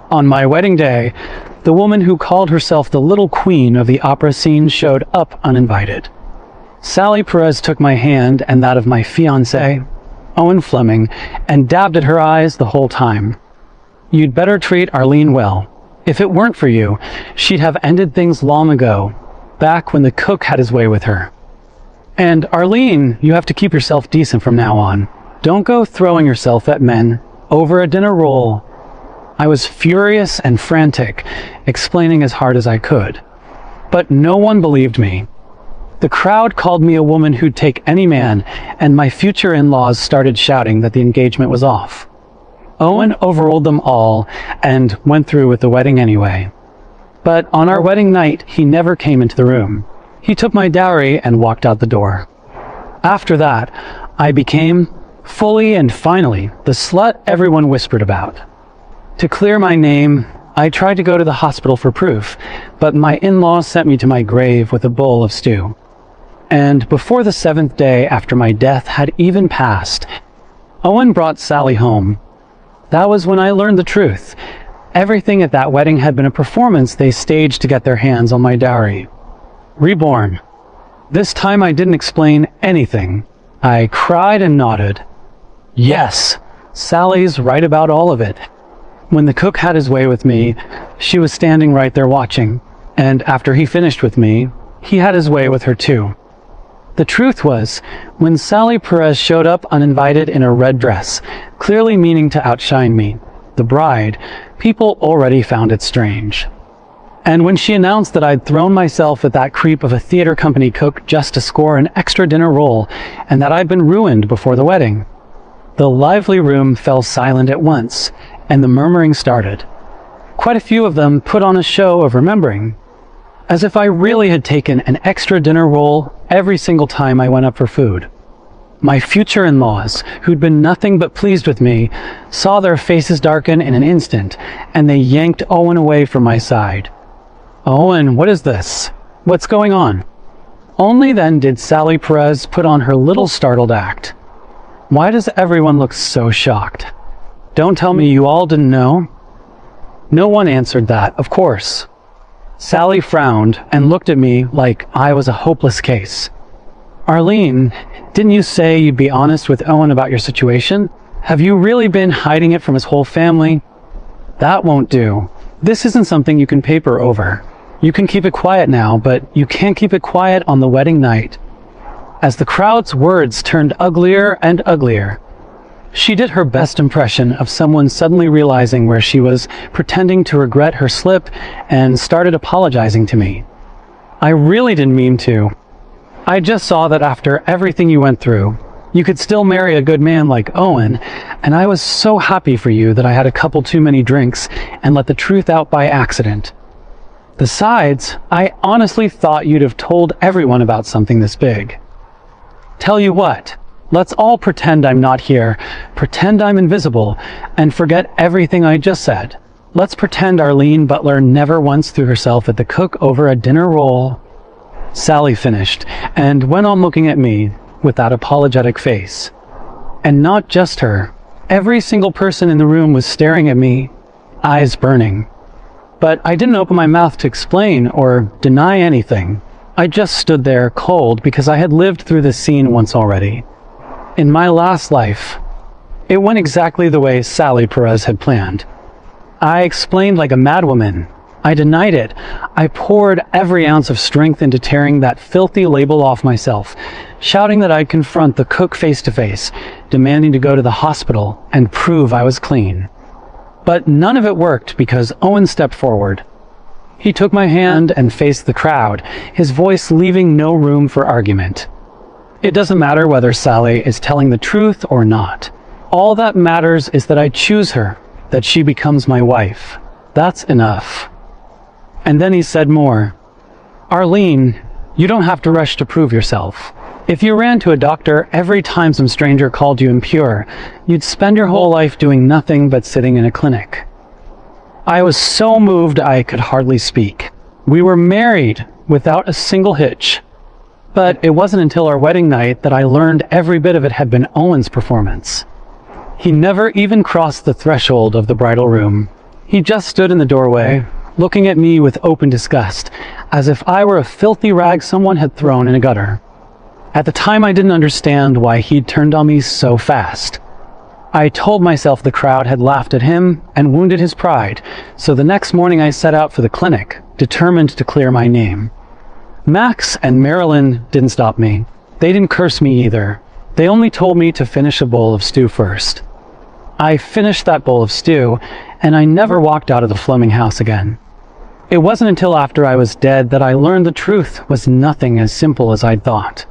On my wedding day, the woman who called herself the little queen of the opera scene showed up uninvited. Sally Perez took my hand and that of my fiancé, Owen Fleming, and dabbed at her eyes the whole time. "You'd better treat Arlene well. If it weren't for you, she'd have ended things long ago, back when the cook had his way with her. And Arlene, you have to keep yourself decent from now on. Don't go throwing yourself at men over a dinner roll." I was furious and frantic, explaining as hard as I could. But no one believed me. The crowd called me a woman who'd take any man, and my future in-laws started shouting that the engagement was off. Owen overruled them all and went through with the wedding anyway. But on our wedding night, he never came into the room. He took my dowry and walked out the door. After that, I became, fully and finally, the slut everyone whispered about. To clear my name, I tried to go to the hospital for proof, but my in-laws sent me to my grave with a bowl of stew. And before the 7th day after my death had even passed, Owen brought Sally home. That was when I learned the truth. Everything at that wedding had been a performance they staged to get their hands on my dowry. Reborn. This time I didn't explain anything. I cried and nodded. Yes, Sally's right about all of it. When the cook had his way with me, she was standing right there watching, and after he finished with me, he had his way with her too. The truth was, when Sally Perez showed up uninvited in a red dress, clearly meaning to outshine me, the bride, people already found it strange. And when she announced that I'd thrown myself at that creep of a theater company cook just to score an extra dinner roll, and that I'd been ruined before the wedding, the lively room fell silent at once, and the murmuring started. Quite a few of them put on a show of remembering, as if I really had taken an extra dinner roll every single time I went up for food. My future in-laws, who'd been nothing but pleased with me, saw their faces darken in an instant, and they yanked Owen away from my side. "Owen, what is this? What's going on?" Only then did Sally Perez put on her little startled act. Why does everyone look so shocked? Don't tell me you all didn't know? No one answered that, of course. Sally frowned and looked at me like I was a hopeless case. "Arlene, didn't you say you'd be honest with Owen about your situation? Have you really been hiding it from his whole family?" "That won't do. This isn't something you can paper over. You can keep it quiet now, but you can't keep it quiet on the wedding night." As the crowd's words turned uglier and uglier, she did her best impression of someone suddenly realizing where she was, pretending to regret her slip, and started apologizing to me. "I really didn't mean to. I just saw that after everything you went through, you could still marry a good man like Owen, and I was so happy for you that I had a couple too many drinks and let the truth out by accident. Besides, I honestly thought you'd have told everyone about something this big. Tell you what, let's all pretend I'm not here, pretend I'm invisible, and forget everything I just said. Let's pretend Arlene Butler never once threw herself at the cook over a dinner roll." Sally finished, and went on looking at me with that apologetic face. And not just her. Every single person in the room was staring at me, eyes burning. But I didn't open my mouth to explain or deny anything. I just stood there cold because I had lived through this scene once already. In my last life, it went exactly the way Sally Perez had planned. I explained like a madwoman. I denied it. I poured every ounce of strength into tearing that filthy label off myself, shouting that I'd confront the cook face to face, demanding to go to the hospital and prove I was clean. But none of it worked because Owen stepped forward. He took my hand and faced the crowd, his voice leaving no room for argument. "It doesn't matter whether Sally is telling the truth or not. All that matters is that I choose her, that she becomes my wife. That's enough." And then he said more. "Arlene, you don't have to rush to prove yourself. If you ran to a doctor every time some stranger called you impure, you'd spend your whole life doing nothing but sitting in a clinic." I was so moved I could hardly speak. We were married without a single hitch. But it wasn't until our wedding night that I learned every bit of it had been Owen's performance. He never even crossed the threshold of the bridal room. He just stood in the doorway, looking at me with open disgust, as if I were a filthy rag someone had thrown in a gutter. At the time, I didn't understand why he'd turned on me so fast. I told myself the crowd had laughed at him and wounded his pride, so the next morning I set out for the clinic, determined to clear my name. Max and Marilyn didn't stop me. They didn't curse me either. They only told me to finish a bowl of stew first. I finished that bowl of stew, and I never walked out of the Fleming house again. It wasn't until after I was dead that I learned the truth was nothing as simple as I'd thought.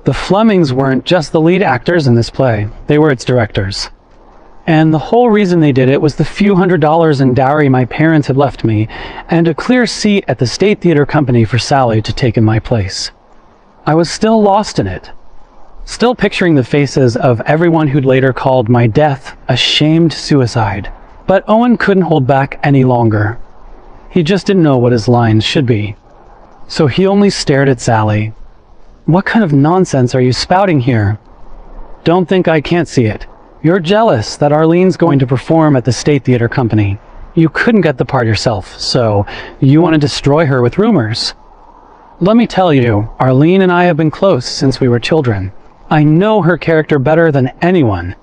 The Flemings weren't just the lead actors in this play, they were its directors. And the whole reason they did it was the few $100s in dowry my parents had left me, and a clear seat at the State Theater Company for Sally to take in my place. I was still lost in it, still picturing the faces of everyone who'd later called my death a shamed suicide. But Owen couldn't hold back any longer. He just didn't know what his lines should be. So he only stared at Sally. "What kind of nonsense are you spouting here? Don't think I can't see it. You're jealous that Arlene's going to perform at the State Theater Company. You couldn't get the part yourself, so you want to destroy her with rumors. Let me tell you, Arlene and I have been close since we were children. I know her character better than anyone.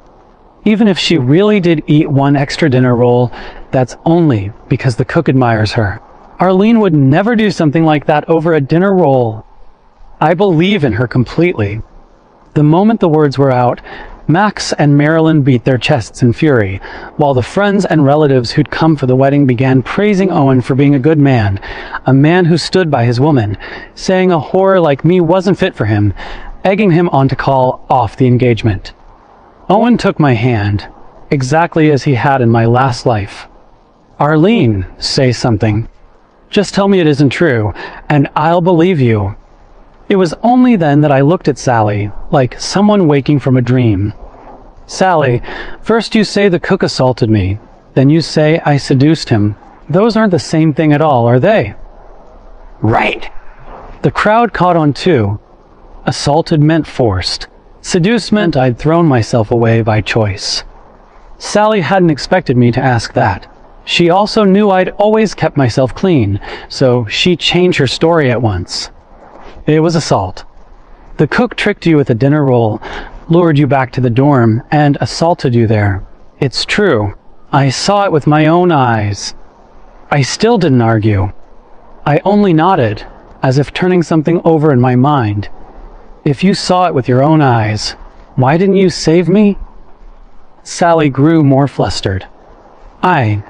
Even if she really did eat one extra dinner roll, that's only because the cook admires her. Arlene would never do something like that over a dinner roll. I believe in her completely." The moment the words were out, Max and Marilyn beat their chests in fury, while the friends and relatives who'd come for the wedding began praising Owen for being a good man, a man who stood by his woman, saying a whore like me wasn't fit for him, egging him on to call off the engagement. Owen took my hand, exactly as he had in my last life. "Arlene, say something. Just tell me it isn't true, and I'll believe you." It was only then that I looked at Sally, like someone waking from a dream. "Sally, first you say the cook assaulted me, then you say I seduced him. Those aren't the same thing at all, are they?" "Right." The crowd caught on too. Assaulted meant forced. Seduced meant I'd thrown myself away by choice. Sally hadn't expected me to ask that. She also knew I'd always kept myself clean, so she changed her story at once. "It was assault. The cook tricked you with a dinner roll, lured you back to the dorm, and assaulted you there. It's true. I saw it with my own eyes." I still didn't argue. I only nodded, as if turning something over in my mind. "If you saw it with your own eyes, why didn't you save me?" Sally grew more flustered. I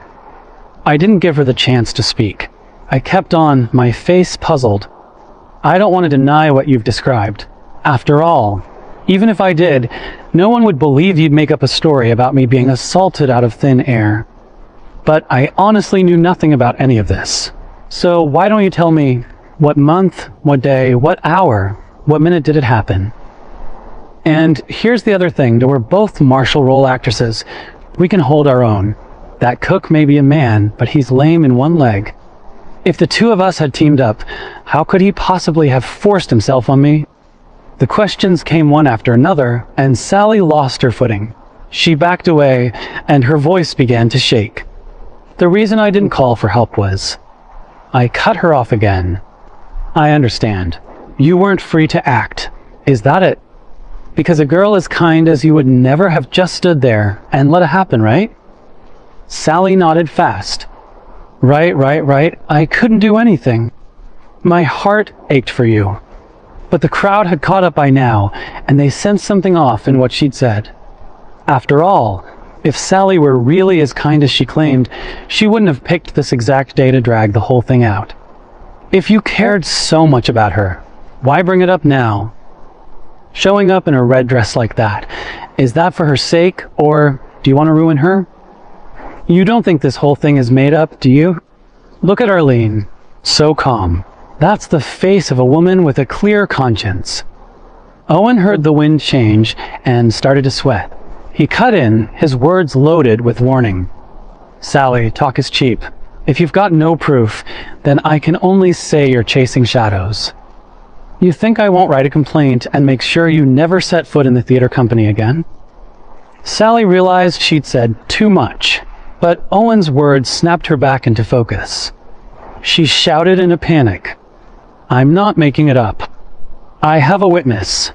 didn't give her the chance to speak. I kept on, my face puzzled. "I don't want to deny what you've described. After all, even if I did, no one would believe you'd make up a story about me being assaulted out of thin air. But I honestly knew nothing about any of this. So why don't you tell me what month, what day, what hour, what minute did it happen? And here's the other thing, that we're both martial role actresses. We can hold our own. That cook may be a man, but he's lame in one leg. If the two of us had teamed up, how could he possibly have forced himself on me?" The questions came one after another, and Sally lost her footing. She backed away, and her voice began to shake. The reason I didn't call for help was... I cut her off again. "I understand. You weren't free to act. Is that it? Because a girl as kind as you would never have just stood there and let it happen, right?" Sally nodded fast. Right. I couldn't do anything. My heart ached for you. But the crowd had caught up by now, and they sensed something off in what she'd said. After all, if Sally were really as kind as she claimed, she wouldn't have picked this exact day to drag the whole thing out. If you cared so much about her, why bring it up now? Showing up in a red dress like that, is that for her sake, or do you want to ruin her? You don't think this whole thing is made up, do you? Look at Arlene. So calm. That's the face of a woman with a clear conscience. Owen heard the wind change and started to sweat. He cut in, his words loaded with warning. "Sally, talk is cheap. If you've got no proof, then I can only say you're chasing shadows. You think I won't write a complaint and make sure you never set foot in the theater company again?" Sally realized she'd said too much. But Owen's words snapped her back into focus. She shouted in a panic, "I'm not making it up. I have a witness."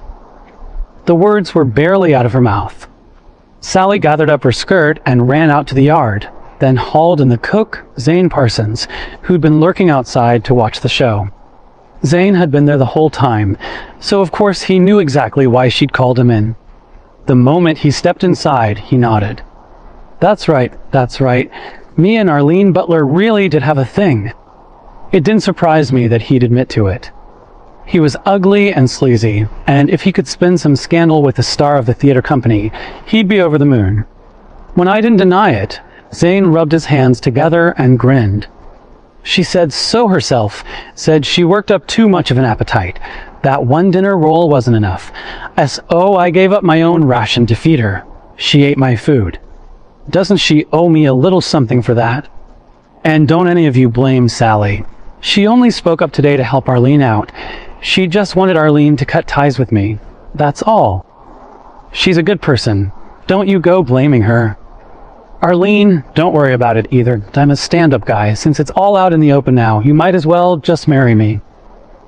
The words were barely out of her mouth. Sally gathered up her skirt and ran out to the yard, then hauled in the cook, Zane Parsons, who'd been lurking outside to watch the show. Zane had been there the whole time, so of course he knew exactly why she'd called him in. The moment he stepped inside, he nodded. That's right. Me and Arlene Butler really did have a thing." It didn't surprise me that he'd admit to it. He was ugly and sleazy, and if he could spin some scandal with the star of the theater company, he'd be over the moon. When I didn't deny it, Zane rubbed his hands together and grinned. She said so herself, said she worked up too much of an appetite. That one dinner roll wasn't enough. S.O. I gave up my own ration to feed her. She ate my food. Doesn't she owe me a little something for that? And don't any of you blame Sally. She only spoke up today to help Arlene out. She just wanted Arlene to cut ties with me. That's all. She's a good person. Don't you go blaming her. Arlene, don't worry about it either. I'm a stand-up guy. Since it's all out in the open now, you might as well just marry me.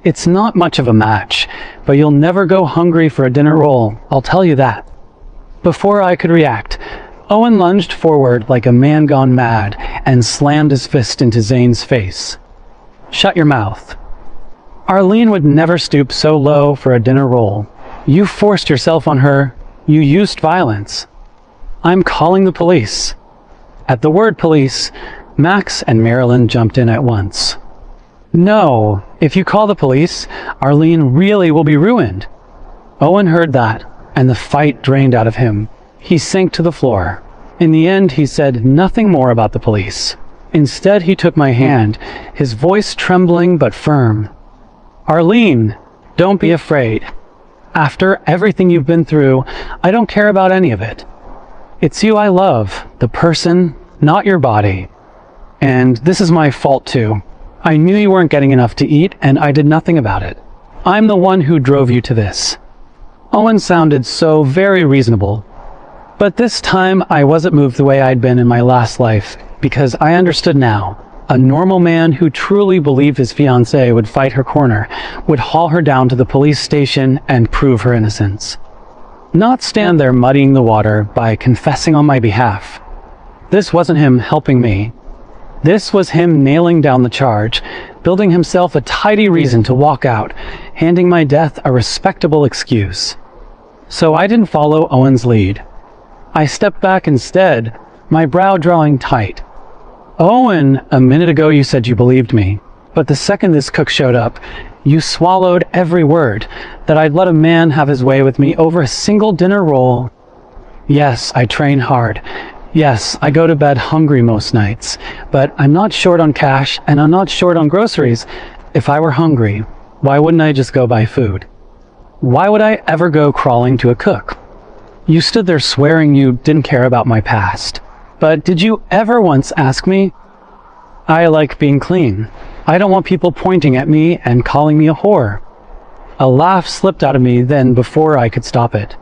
It's not much of a match, but you'll never go hungry for a dinner roll, I'll tell you that. Before I could react, Owen lunged forward like a man gone mad and slammed his fist into Zane's face. Shut your mouth. Arlene would never stoop so low for a dinner roll. You forced yourself on her. You used violence. I'm calling the police. At the word police, Max and Marilyn jumped in at once. No, if you call the police, Arlene really will be ruined. Owen heard that, and the fight drained out of him. He sank to the floor. In the end, he said nothing more about the police. Instead, he took my hand, his voice trembling but firm. Arlene, don't be afraid. After everything you've been through, I don't care about any of it. It's you I love, the person, not your body. And this is my fault too. I knew you weren't getting enough to eat, and I did nothing about it. I'm the one who drove you to this. Owen sounded so very reasonable. But this time, I wasn't moved the way I'd been in my last life, because I understood now. A normal man who truly believed his fiancée would fight her corner, would haul her down to the police station and prove her innocence. Not stand there muddying the water by confessing on my behalf. This wasn't him helping me. This was him nailing down the charge, building himself a tidy reason to walk out, handing my death a respectable excuse. So I didn't follow Owen's lead. I stepped back instead, my brow drawing tight. Owen, a minute ago you said you believed me, but the second this cook showed up, you swallowed every word, that I'd let a man have his way with me over a single dinner roll. Yes, I train hard. Yes, I go to bed hungry most nights, but I'm not short on cash and I'm not short on groceries. If I were hungry, why wouldn't I just go buy food? Why would I ever go crawling to a cook? You stood there swearing you didn't care about my past. But did you ever once ask me? I like being clean. I don't want people pointing at me and calling me a whore. A laugh slipped out of me then before I could stop it.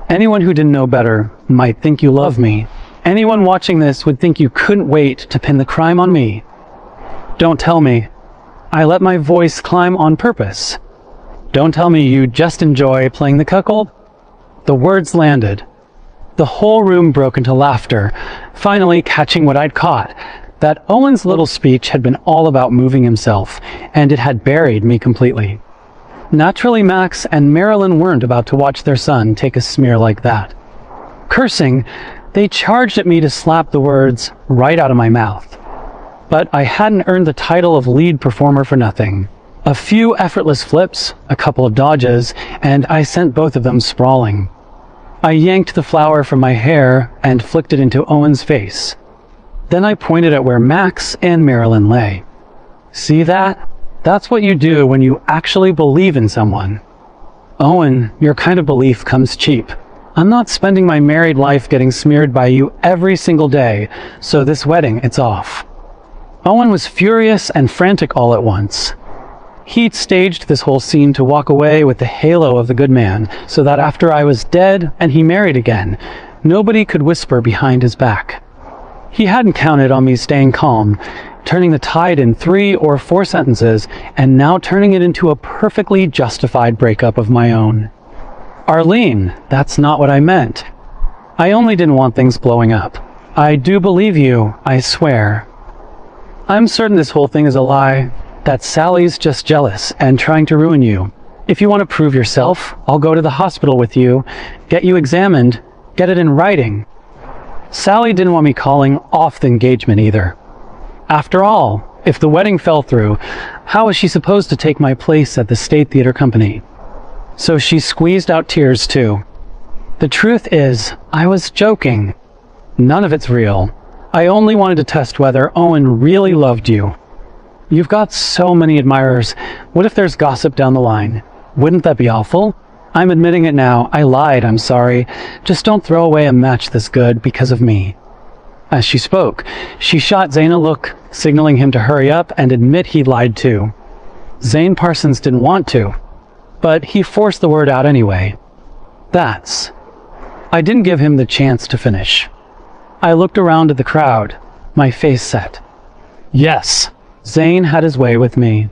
Anyone who didn't know better might think you love me. Anyone watching this would think you couldn't wait to pin the crime on me. Don't tell me. I let my voice climb on purpose. Don't tell me you just enjoy playing the cuckold. The words landed. The whole room broke into laughter, finally catching what I'd caught, that Owen's little speech had been all about moving himself, and it had buried me completely. Naturally, Max and Marilyn weren't about to watch their son take a smear like that. Cursing, they charged at me to slap the words right out of my mouth. But I hadn't earned the title of lead performer for nothing. A few effortless flips, a couple of dodges, and I sent both of them sprawling. I yanked the flower from my hair and flicked it into Owen's face. Then I pointed at where Max and Marilyn lay. See that? That's what you do when you actually believe in someone. Owen, your kind of belief comes cheap. I'm not spending my married life getting smeared by you every single day, so this wedding, it's off. Owen was furious and frantic all at once. He'd staged this whole scene to walk away with the halo of the good man, so that after I was dead and he married again, nobody could whisper behind his back. He hadn't counted on me staying calm, turning the tide in 3 or 4 sentences, and now turning it into a perfectly justified breakup of my own. Arlene, that's not what I meant. I only didn't want things blowing up. I do believe you, I swear. I'm certain this whole thing is a lie, that Sally's just jealous and trying to ruin you. If you want to prove yourself, I'll go to the hospital with you, get you examined, get it in writing. Sally didn't want me calling off the engagement either. After all, if the wedding fell through, how was she supposed to take my place at the State Theater Company? So she squeezed out tears too. The truth is, I was joking. None of it's real. I only wanted to test whether Owen really loved you. You've got so many admirers. What if there's gossip down the line? Wouldn't that be awful? I'm admitting it now. I lied, I'm sorry. Just don't throw away a match this good because of me. As she spoke, she shot Zane a look, signaling him to hurry up and admit he lied too. Zane Parsons didn't want to, but he forced the word out anyway. I didn't give him the chance to finish. I looked around at the crowd, my face set. Yes, Zane had his way with me.